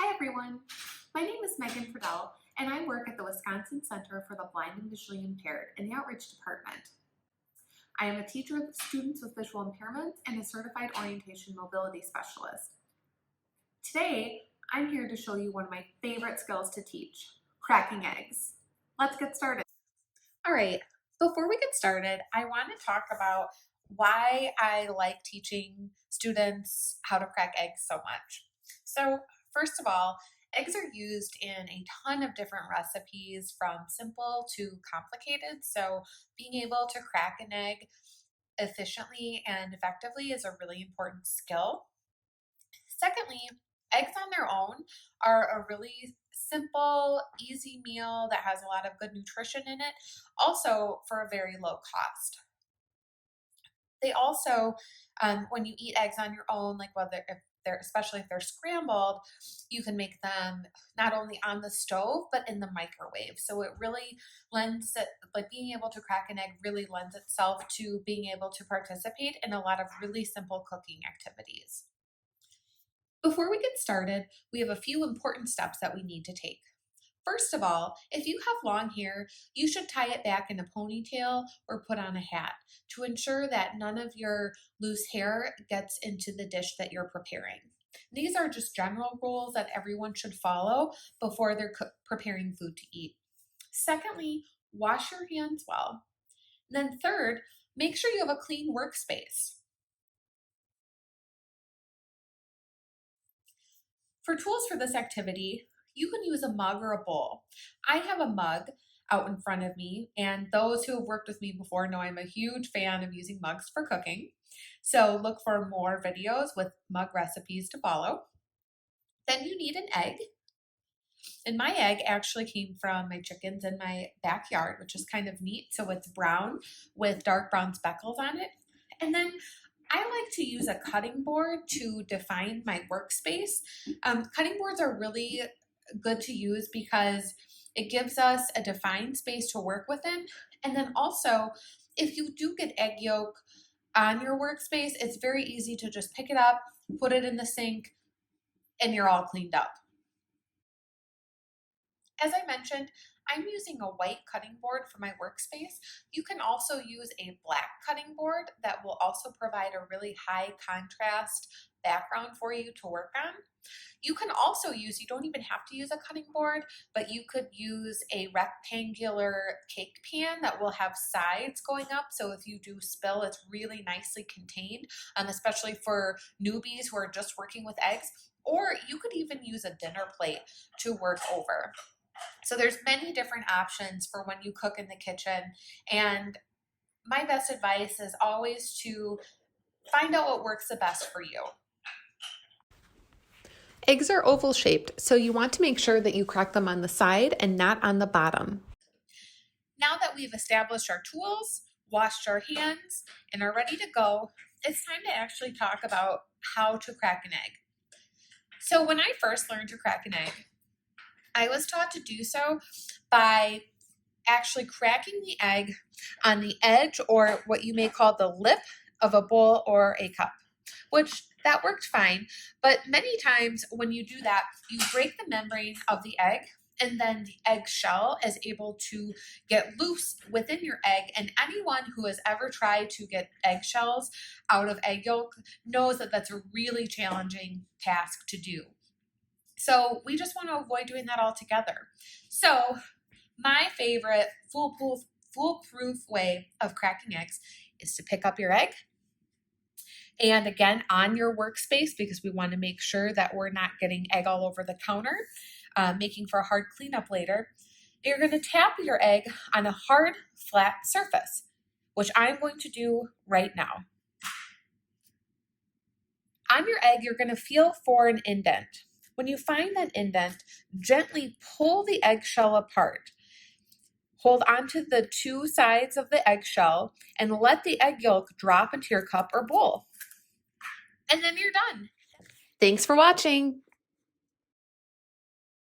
Hi everyone, my name is Megan Friedel and I work at the Wisconsin Center for the Blind and Visually Impaired in the Outreach Department. I am a teacher of students with visual impairments and a certified orientation mobility specialist. Today, I'm here to show you one of my favorite skills to teach, cracking eggs. Let's get started. All right, before we get started, I want to talk about why I like teaching students how to crack eggs so much. So, first of all, eggs are used in a ton of different recipes from simple to complicated. So, being able to crack an egg efficiently and effectively is a really important skill. Secondly, eggs on their own are a really simple, easy meal that has a lot of good nutrition in it, also for a very low cost. They also, when you eat eggs on your own, like whether if they're, especially if they're scrambled, you can make them not only on the stove but in the microwave. So it really lends it, like being able to crack an egg really lends itself to being able to participate in a lot of really simple cooking activities. Before we get started, we have a few important steps that we need to take. First of all, if you have long hair, you should tie it back in a ponytail or put on a hat to ensure that none of your loose hair gets into the dish that you're preparing. These are just general rules that everyone should follow before they're preparing food to eat. Secondly, wash your hands well. Then third, make sure you have a clean workspace. For tools for this activity, you can use a mug or a bowl. I have a mug out in front of me, and those who have worked with me before know I'm a huge fan of using mugs for cooking. So look for more videos with mug recipes to follow. Then you need an egg. And my egg actually came from my chickens in my backyard, which is kind of neat. So it's brown with dark brown speckles on it. And then I like to use a cutting board to define my workspace. Cutting boards are really good to use because it gives us a defined space to work within. And then also, if you do get egg yolk on your workspace, it's very easy to just pick it up, put it in the sink, and you're all cleaned up. As I mentioned, I'm using a white cutting board for my workspace. You can also use a black cutting board that will also provide a really high contrast background for you to work on. You can also use, you don't even have to use a cutting board, but you could use a rectangular cake pan that will have sides going up. So if you do spill, it's really nicely contained, especially for newbies who are just working with eggs. Or you could even use a dinner plate to work over. So there's many different options for when you cook in the kitchen. And my best advice is always to find out what works the best for you. Eggs are oval shaped, so you want to make sure that you crack them on the side and not on the bottom. Now that we've established our tools, washed our hands, and are ready to go, it's time to actually talk about how to crack an egg. So when I first learned to crack an egg, I was taught to do so by actually cracking the egg on the edge, or what you may call the lip of a bowl or a cup, which that worked fine. But many times when you do that, you break the membrane of the egg, and then the egg shell is able to get loose within your egg. And anyone who has ever tried to get eggshells out of egg yolk knows that that's a really challenging task to do. So we just want to avoid doing that altogether. So my favorite foolproof way of cracking eggs is to pick up your egg. And again, on your workspace, because we want to make sure that we're not getting egg all over the counter, making for a hard cleanup later. You're going to tap your egg on a hard, flat surface, which I'm going to do right now. On your egg, you're going to feel for an indent. When you find that indent, gently pull the eggshell apart. Hold onto the two sides of the eggshell and let the egg yolk drop into your cup or bowl. And then you're done. Thanks for watching.